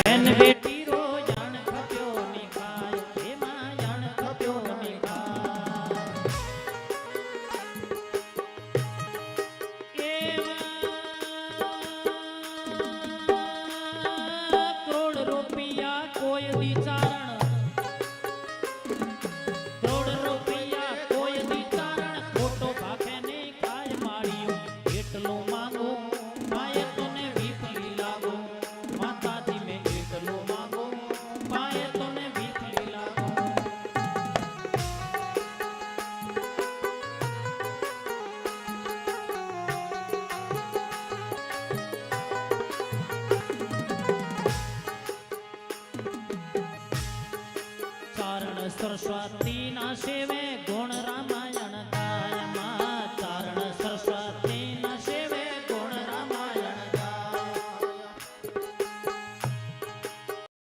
બેન બેટી રો જાણ ખપ્યો ની ખાય એમાં જાણ ખપ્યો ની ખાય એવા કરોડ રૂપિયા કોઈ દી ચારણ કરોડ રૂપિયા કોઈ દી ચારણ ખોટો ભાખે ને ખાય માળ્યું એટલું માંગો માએ તને વીખલી લાગો માતાજી મેં એટલું માંગો માએ તને વીખલી લાગો ચારણ સરસ્વતી ના સેવે ગુણ રામાયા